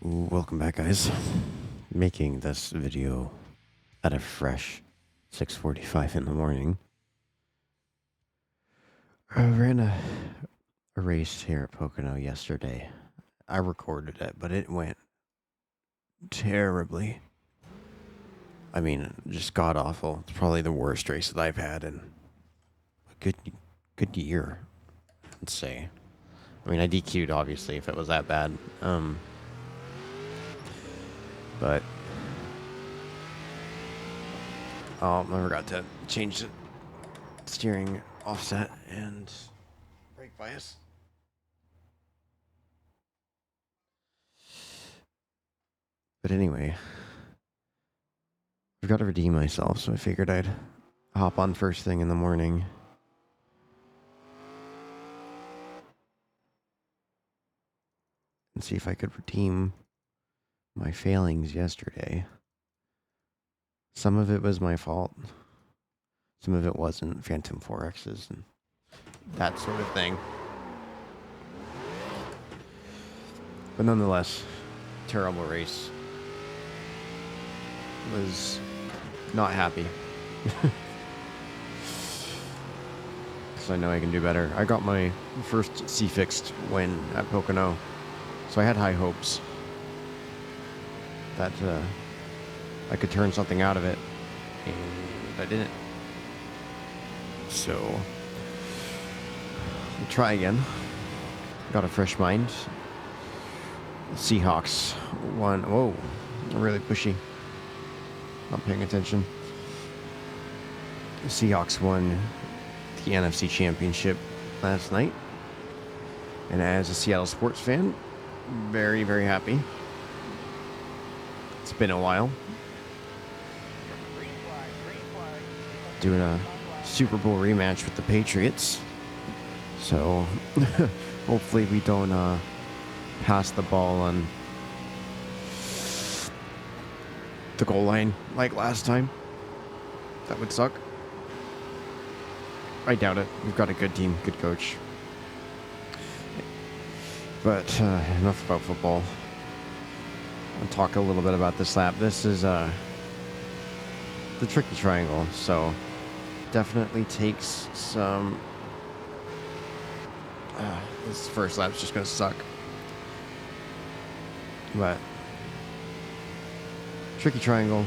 Welcome back, guys. Making this video at a fresh 6:45 in the morning. I ran a race here at Pocono yesterday. I recorded it, but it went terribly. I mean, just god awful. It's probably the worst race that I've had in a good year, I'd say. I mean, I DQ'd obviously if it was that bad. But I forgot to change the steering offset and brake bias. But anyway, I've got to redeem myself, so I figured I'd hop on first thing in the morning. And see if I could redeem my failings yesterday. Some of it was my fault. Some of it wasn't. Phantom 4Xs and that sort of thing. But nonetheless, terrible race. Was not happy. Because I know I can do better. I got my first C-fixed win at Pocono. So I had high hopes that I could turn something out of it. And I didn't. So I'll try again. Got a fresh mind. Seahawks won. Whoa, really pushy. Not paying attention. The Seahawks won the NFC Championship last night. And as a Seattle sports fan, very, very happy. It's been a while. Doing a Super Bowl rematch with the Patriots. So hopefully we don't pass the ball on the goal line like last time. That would suck. I doubt it. We've got a good team, good coach. But enough about football. I'll talk a little bit about this lap. This is the tricky triangle, so definitely takes some... this first lap's just going to suck. But tricky triangle.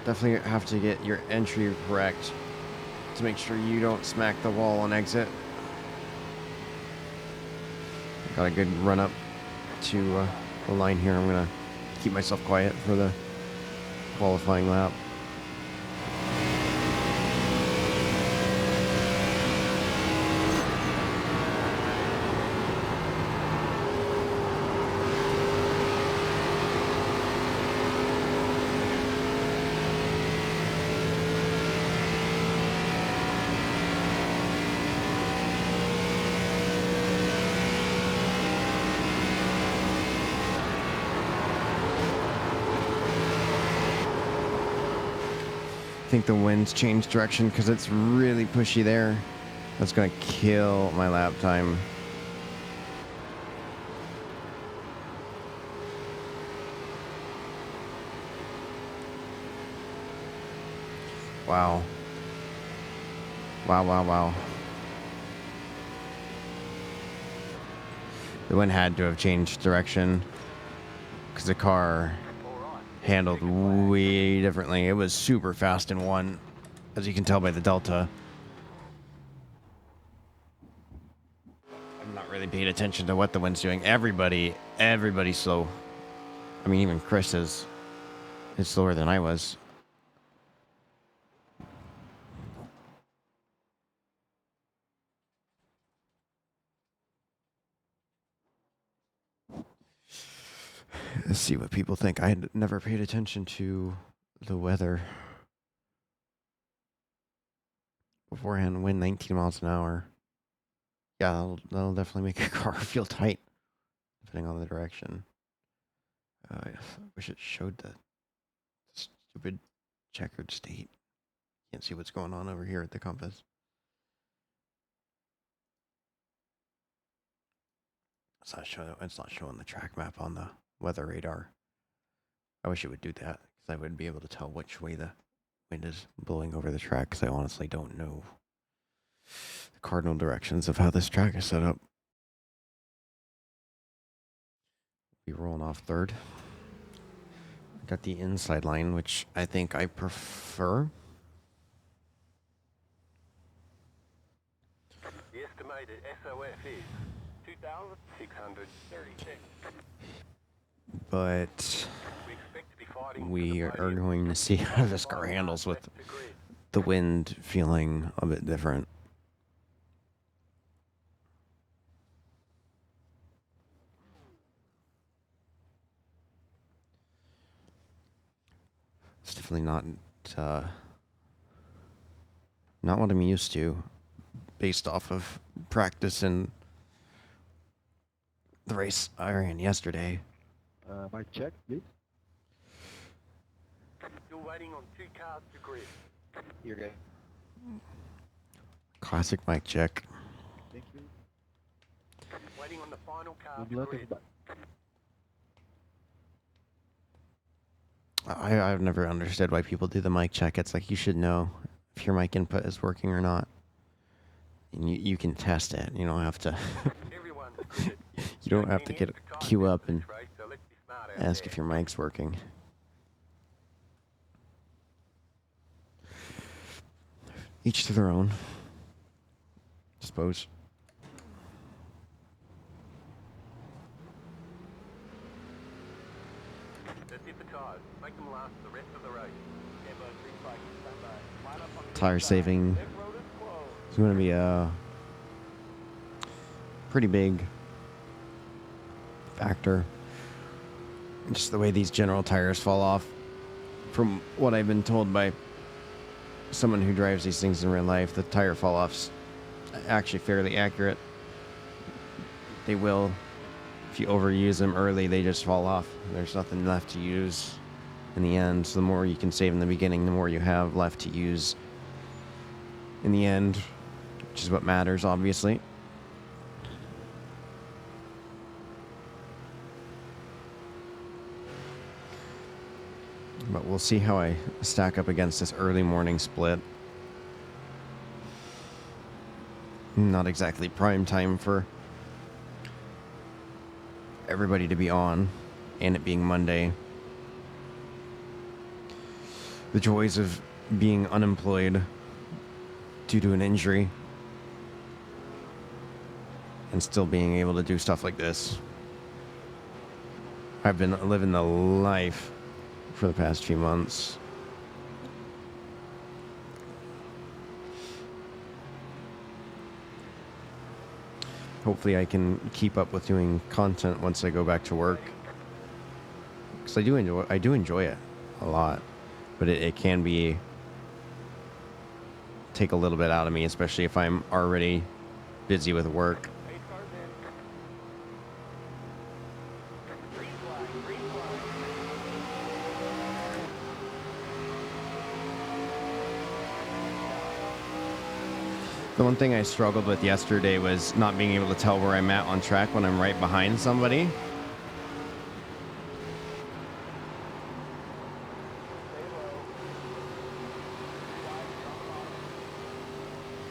Definitely have to get your entry correct to make sure you don't smack the wall on exit. Got a good run up to the line here. I'm going to keep myself quiet for the qualifying lap. I think the wind's changed direction because it's really pushy there. That's going to kill my lap time. Wow. Wow. The wind had to have changed direction because the car handled way differently. It was super fast in one, as you can tell by the delta. I'm not really paying attention to what the wind's doing. Everybody's slow. I mean, even Chris is slower than I was. Let's see what people think. I had never paid attention to the weather beforehand. Wind 19 miles an hour. Yeah, that'll definitely make a car feel tight, depending on the direction. I wish it showed the stupid checkered state. Can't see what's going on over here at the compass. It's not showing the track map on the weather radar. I wish it would do that because I would be able to tell which way the wind is blowing over the track. Because I honestly don't know the cardinal directions of how this track is set up. Be rolling off third. Got the inside line, which I think I prefer. The estimated SOF is 2,636. But We expect to be fighting we are going to see how this car handles with the wind feeling a bit different. It's definitely not what I'm used to, based off of practice and the race I ran yesterday. Mic check, please. Still waiting on 2 cars to grid. You're good. Classic mic check. Thank you. Waiting on the final car Good to luck, grid. everybody. I've never understood why people do the mic check. It's like you should know if your mic input is working or not. And you can test it. You don't have to Everyone's gridded. you don't have to get queue up and Race, so let's be smart out ask there. if your mic's working. Each to their own, I suppose. The dipper tires, make them last the rest of the race. Tire saving is going to be a pretty big factor. Just the way these general tires fall off. From what I've been told by someone who drives these things in real life, the tire fall off's actually fairly accurate. They will, if you overuse them early, they just fall off. There's nothing left to use in the end. So the more you can save in the beginning, the more you have left to use in the end, which is what matters, obviously. But we'll see how I stack up against this early morning split. Not exactly prime time for everybody to be on, and it being Monday. The joys of being unemployed due to an injury and still being able to do stuff like this. I've been living the life for the past few months. Hopefully I can keep up with doing content once I go back to work. Because I do enjoy it a lot. But it can take a little bit out of me, especially if I'm already busy with work. The one thing I struggled with yesterday was not being able to tell where I'm at on track when I'm right behind somebody.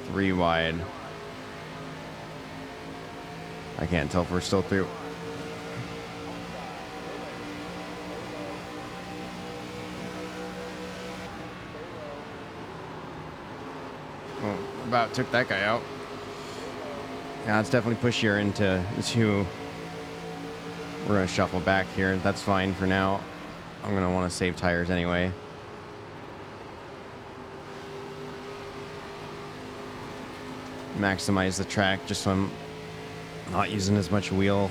Three wide. I can't tell if we're still through. Well, about took that guy out. Yeah, it's definitely pushier into two. We're going to shuffle back here. That's fine for now. I'm going to want to save tires anyway. Maximize the track just so I'm not using as much wheel.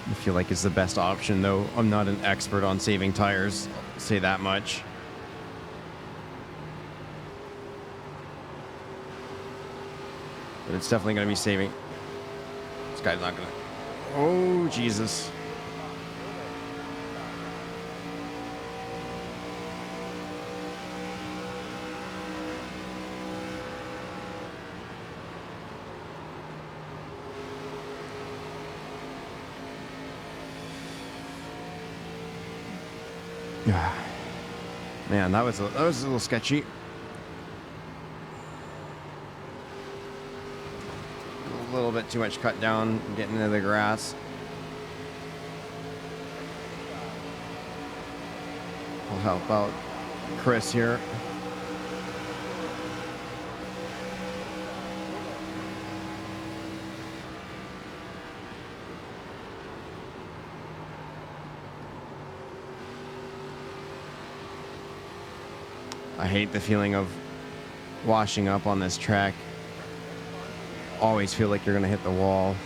I feel like it's the best option, though I'm not an expert on saving tires, I'll say that much. But it's definitely going to be saving. This guy's not going to... Oh, Jesus. Man, that was a little sketchy. A little bit too much cut down, getting into the grass. I'll help out Chris here. I hate the feeling of washing up on this track. Always feel like you're going to hit the wall.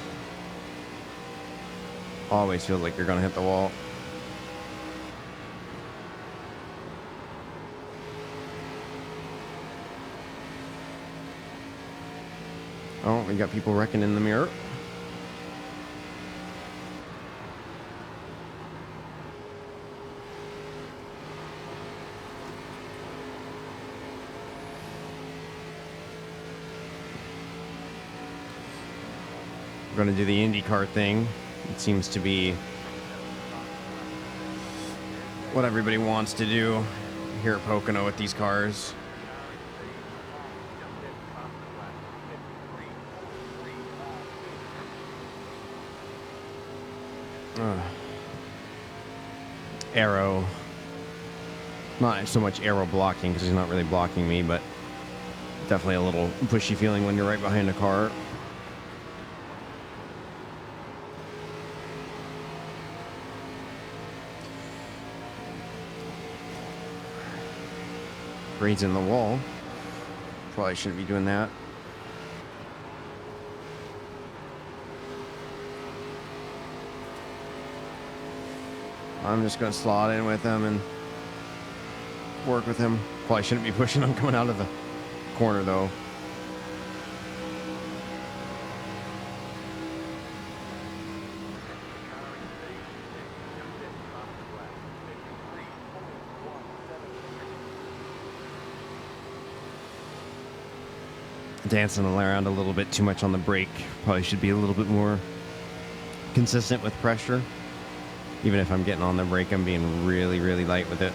Always feel like you're going to hit the wall. Oh, we got people wrecking in the mirror. We're going to do the IndyCar thing. It seems to be what everybody wants to do here at Pocono with these cars. Aero. Not so much aero blocking because he's not really blocking me, but definitely a little pushy feeling when you're right behind a car. Grazing the wall. Probably shouldn't be doing that. I'm just going to slot in with him and work with him. Probably shouldn't be pushing him coming out of the corner, though. Dancing around a little bit too much on the brake. Probably should be a little bit more consistent with pressure. Even if I'm getting on the brake, I'm being really, really light with it.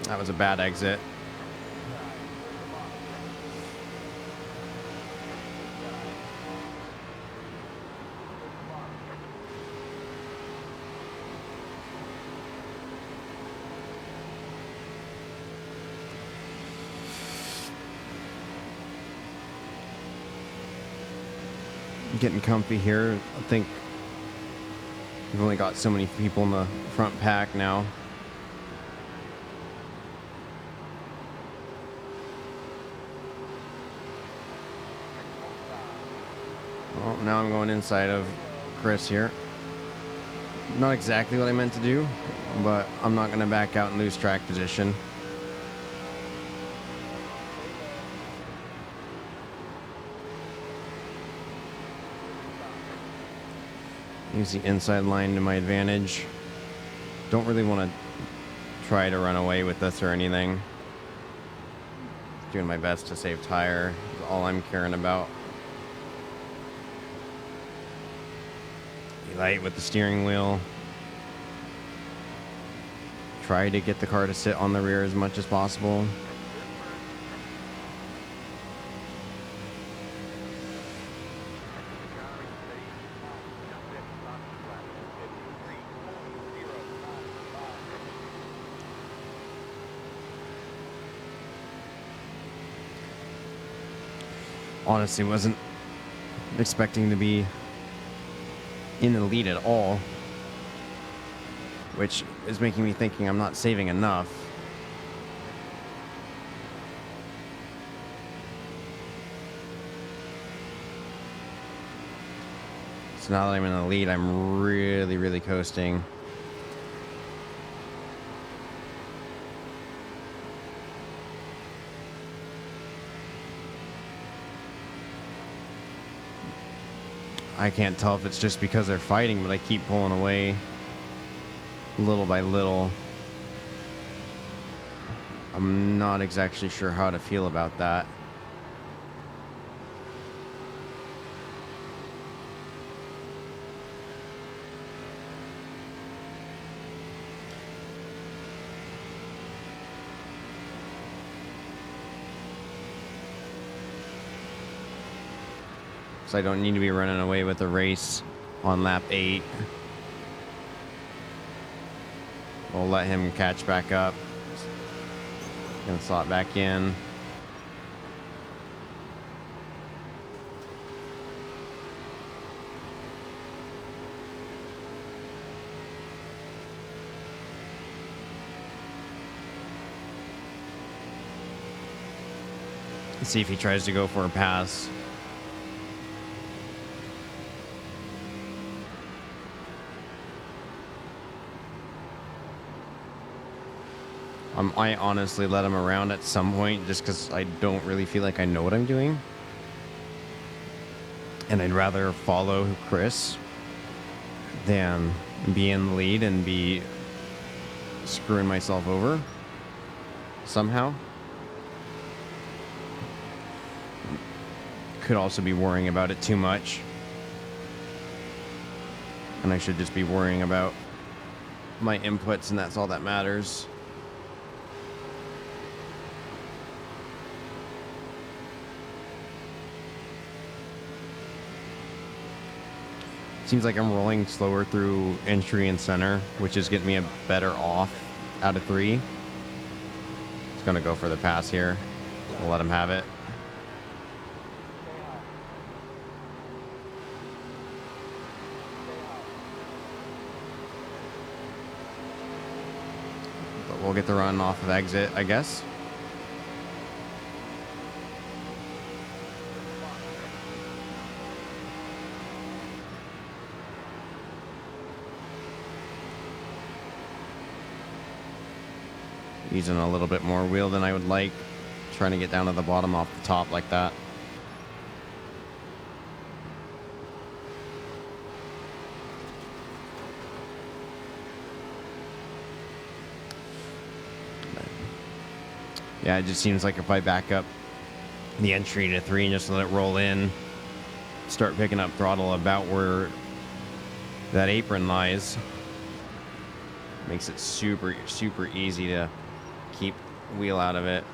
That was a bad exit. Getting comfy here. I think we've only got so many people in the front pack now. Well, now I'm going inside of Chris here. Not exactly what I meant to do, but I'm not going to back out and lose track position. Use the inside line to my advantage. Don't really want to try to run away with this or anything. Doing my best to save tire is all I'm caring about. Be light with the steering wheel. Try to get the car to sit on the rear as much as possible. Honestly, wasn't expecting to be in the lead at all, which is making me thinking I'm not saving enough. So now that I'm in the lead, I'm really, really coasting. I can't tell if it's just because they're fighting, but I keep pulling away little by little. I'm not exactly sure how to feel about that. So I don't need to be running away with the race on lap 8. We'll let him catch back up. Gonna slot back in. See if he tries to go for a pass. I honestly let him around at some point just because I don't really feel like I know what I'm doing. And I'd rather follow Chris than be in the lead and be screwing myself over somehow. Could also be worrying about it too much. And I should just be worrying about my inputs, and that's all that matters. Seems like I'm rolling slower through entry and center, which is getting me a better off out of 3. Just gonna go for the pass here. We'll let him have it. But we'll get the run off of exit, I guess. Using a little bit more wheel than I would like. Trying to get down to the bottom off the top like that. Yeah, it just seems like if I back up the entry to 3 and just let it roll in, start picking up throttle about where that apron lies, makes it super, super easy to keep wheel out of it.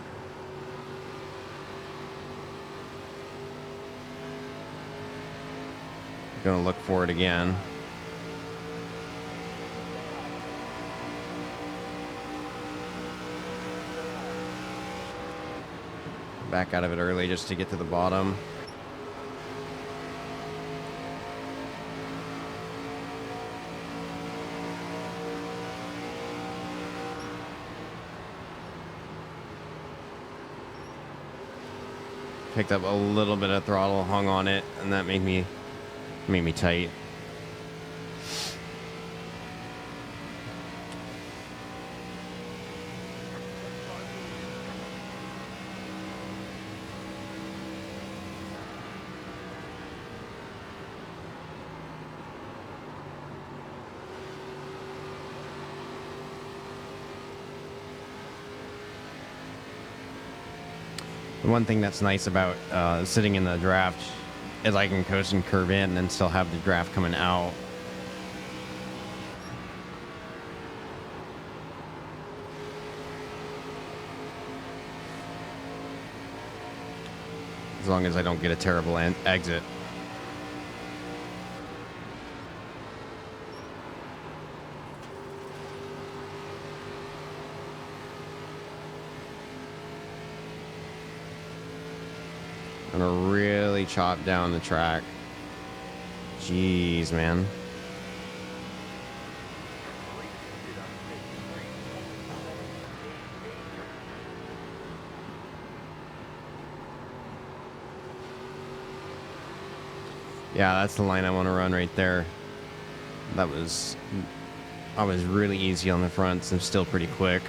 Gonna look for it again. Back out of it early just to get to the bottom. Picked up a little bit of throttle, hung on it, and that made me tight. The one thing that's nice about sitting in the draft is I can coast and curve in and still have the draft coming out. As long as I don't get a terrible exit. Gonna really chop down the track. Jeez, man. Yeah, that's the line I want to run right there. I was really easy on the fronts and still pretty quick.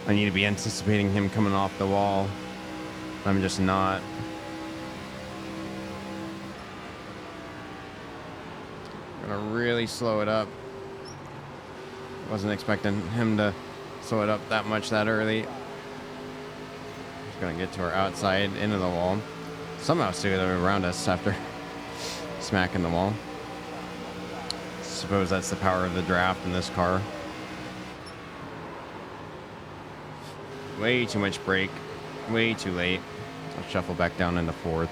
I need to be anticipating him coming off the wall. I'm just not. Gonna really slow it up. Wasn't expecting him to slow it up that much that early. Just gonna get to our outside into the wall. Somehow still around us after smacking the wall. Suppose that's the power of the draft in this car. Way too much brake. Way too late. I'll shuffle back down into fourth.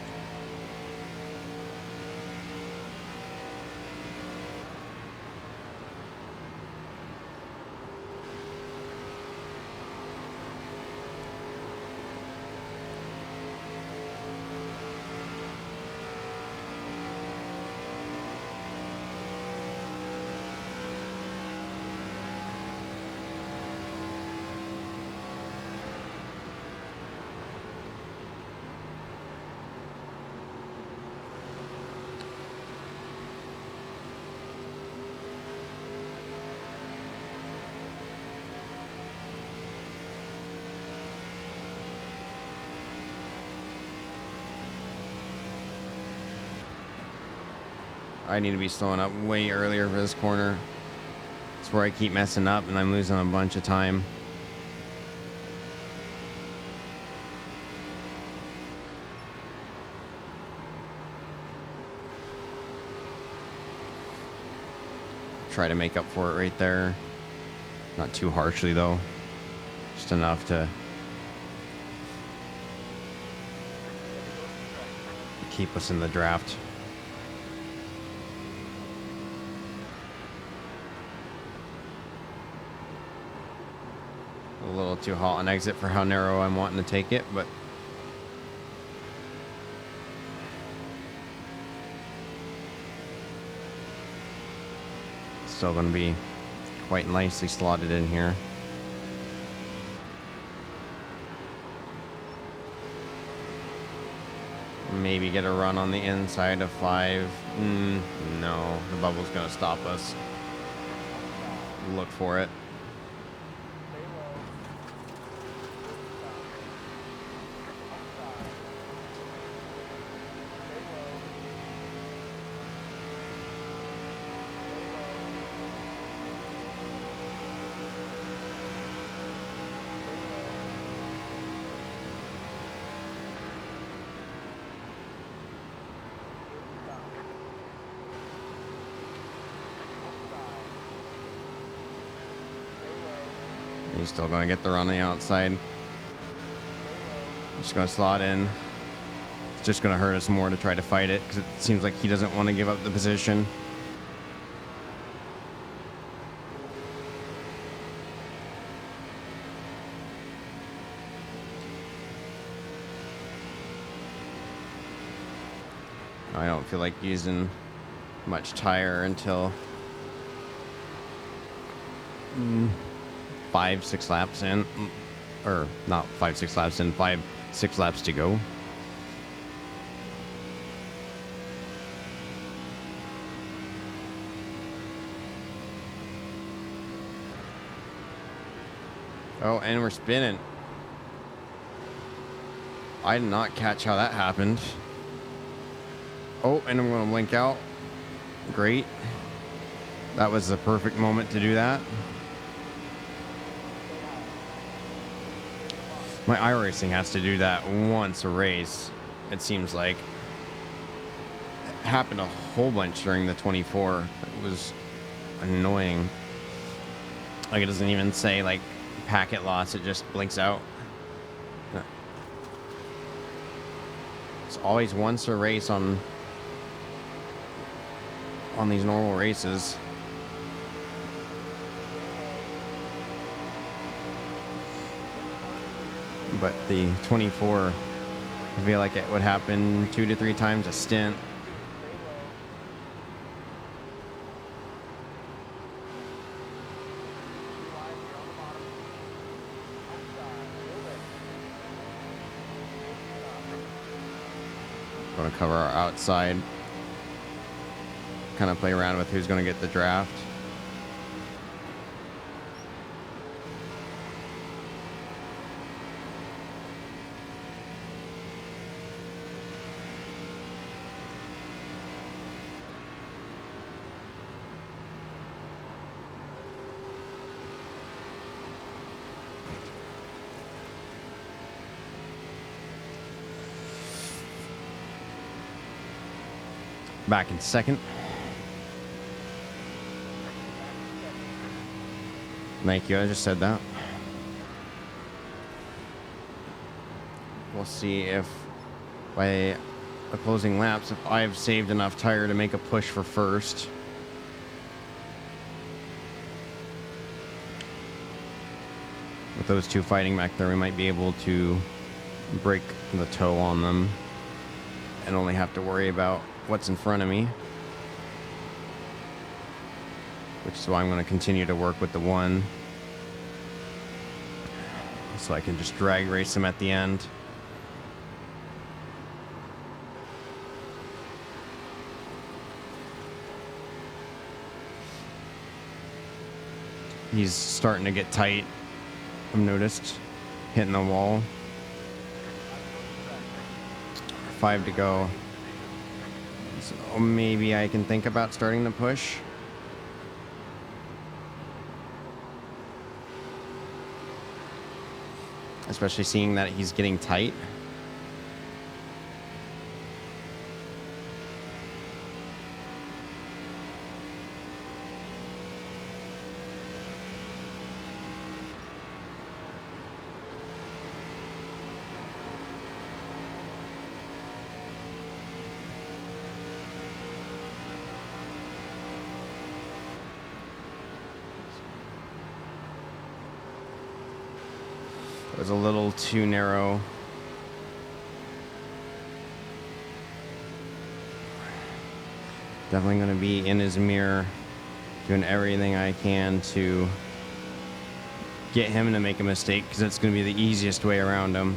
I need to be slowing up way earlier for this corner. It's where I keep messing up and I'm losing a bunch of time. Try to make up for it right there. Not too harshly though. Just enough to keep us in the draft. A little too hot on exit for how narrow I'm wanting to take it, but still going to be quite nicely slotted in here. Maybe get a run on the inside of 5. No, the bubble's going to stop us. Look for it. He's still going to get the run on the outside. Just going to slot in. It's just going to hurt us more to try to fight it because it seems like he doesn't want to give up the position. I don't feel like using much tire until 5-6 laps in, or not 5-6 laps in, 5-6 laps to go. Oh, and we're spinning. I did not catch how that happened. Oh, and I'm going to blink out. Great. That was the perfect moment to do that. My iRacing has to do that once a race, it seems like. It happened a whole bunch during the 24. It was annoying. Like, it doesn't even say, like, packet loss. It just blinks out. It's always once a race on these normal races. But the 24, I feel like it would happen 2 to 3 times a stint. Going to cover our outside. Kind of play around with who's going to get the draft. back in second. Thank you, I just said that. We'll see if by the closing laps, if I've saved enough tire to make a push for first. With those two fighting back there, we might be able to break the toe on them and only have to worry about what's in front of me. Which is why I'm going to continue to work with the one. So I can just drag race them at the end. He's starting to get tight, I've noticed. Hitting the wall. 5 to go. So maybe I can think about starting the push. Especially seeing that he's getting tight. It was a little too narrow. Definitely going to be in his mirror, doing everything I can to get him to make a mistake, because it's going to be the easiest way around him.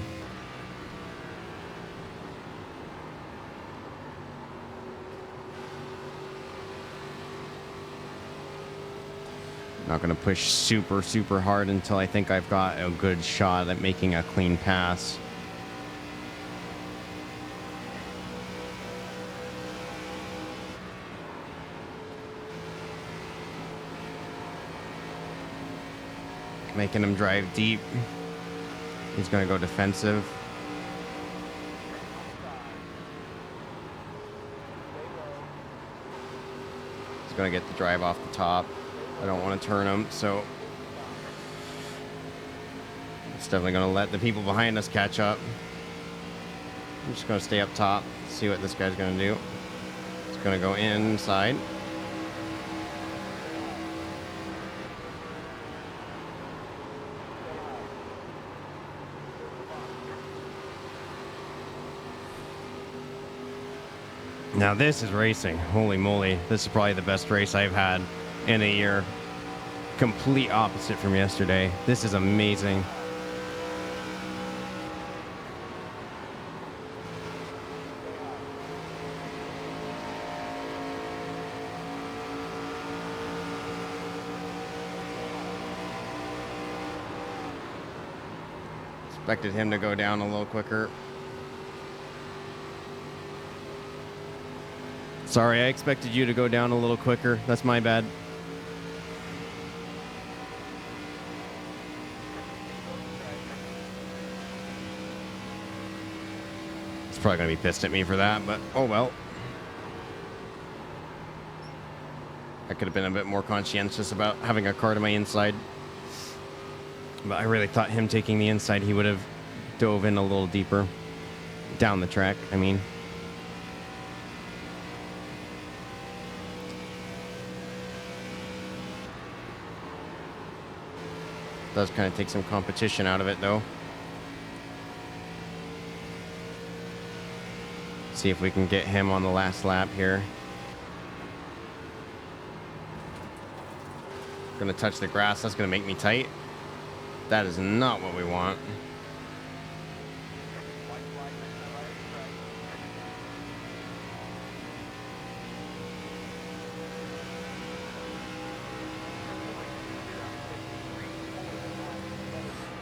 Not going to push super hard until I think I've got a good shot at making a clean pass. Making him drive deep. He's going to go defensive. He's going to get the drive off the top. I don't want to turn him, so it's definitely going to let the people behind us catch up. I'm just going to stay up top, see what this guy's going to do. It's going to go inside. Now this is racing. Holy moly. This is probably the best race I've had in a year. Complete opposite from yesterday. This is amazing. Expected him to go down a little quicker. Sorry, I expected you to go down a little quicker. That's my bad. He's probably going to be pissed at me for that, but oh well. I could have been a bit more conscientious about having a car to my inside. But I really thought him taking the inside, he would have dove in a little deeper. Down the track, I mean. Does kind of take some competition out of it, though. See if we can get him on the last lap here. Gonna touch the grass. That's gonna make me tight. That is not what we want.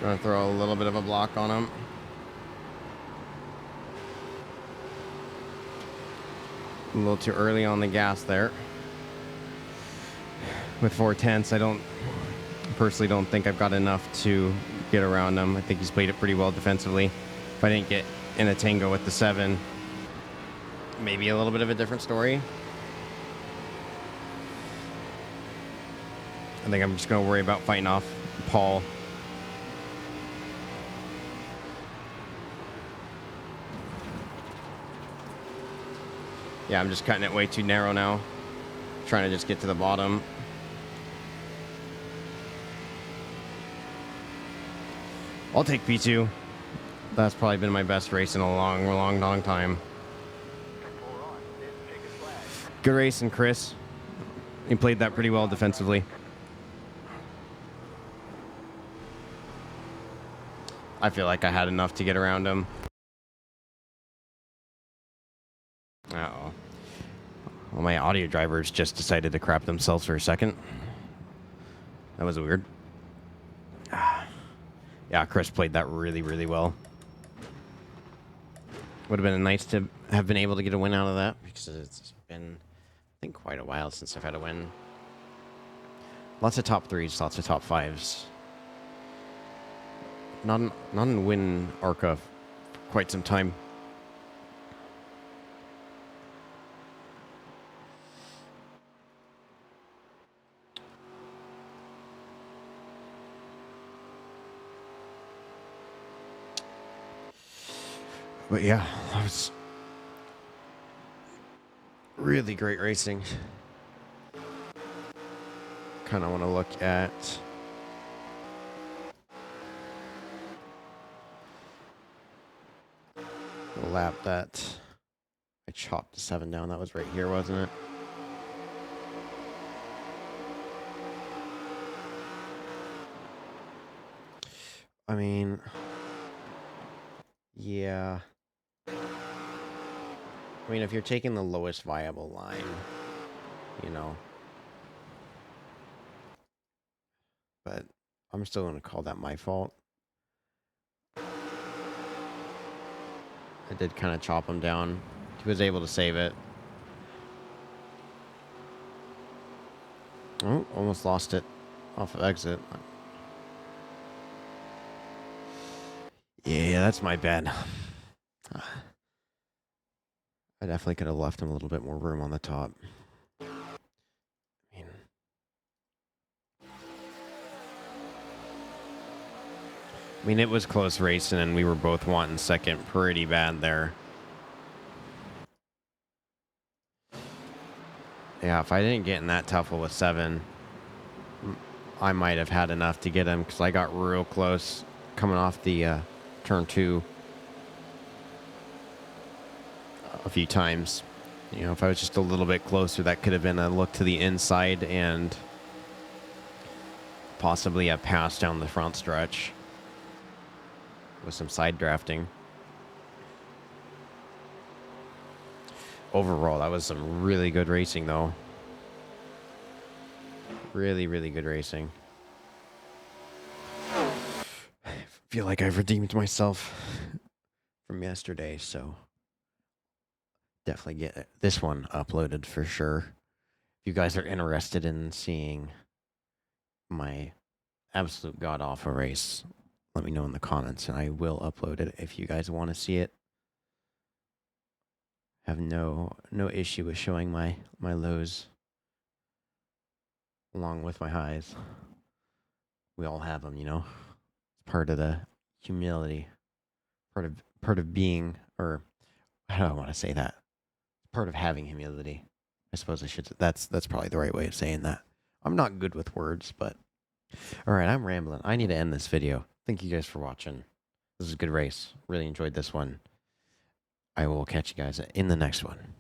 Gonna throw a little bit of a block on him. A little too early on the gas there. With 4/10, I personally don't think I've got enough to get around him. I think he's played it pretty well defensively. If I didn't get in a tango with the 7, maybe a little bit of a different story. I think I'm just going to worry about fighting off Paul. Yeah, I'm just cutting it way too narrow now. Trying to just get to the bottom. I'll take P2. That's probably been my best race in a long time. Good racing, Chris. You played that pretty well defensively. I feel like I had enough to get around him. Uh-oh. Well, my audio drivers just decided to crap themselves for a second. That was weird. Yeah, Chris played that really well. Would have been nice to have been able to get a win out of that, because it's been, I think, quite a while since I've had a win. Lots of top 3s, lots of top 5s. Not in win ARCA for quite some time. But yeah, that was really great racing. Kind of want to look at the lap that I chopped the 7 down. That was right here, wasn't it? I mean, yeah. I mean, if you're taking the lowest viable line, you know. But I'm still going to call that my fault. I did kind of chop him down. He was able to save it. Oh, almost lost it off of exit. Yeah, that's my bad. I definitely could have left him a little bit more room on the top. I mean, it was close racing, and we were both wanting second pretty bad there. Yeah, if I didn't get in that tuffle with 7, I might have had enough to get him, because I got real close coming off the turn 2 a few times. You know, if I was just a little bit closer, that could have been a look to the inside and possibly a pass down the front stretch with some side drafting. Overall, that was some really good racing, though. Really good racing. I feel like I've redeemed myself from yesterday, so definitely get this one uploaded for sure. If you guys are interested in seeing my absolute god-awful race, let me know in the comments, and I will upload it if you guys want to see it. Have no issue with showing my lows along with my highs. We all have them, you know. It's part of the humility, part of being, or how do I want to say that? Part of having humility. I suppose I should. That's probably the right way of saying that. I'm not good with words, but all right, I'm rambling. I need to end this video. Thank you guys for watching. This is a good race. Really enjoyed this one. I will catch you guys in the next one.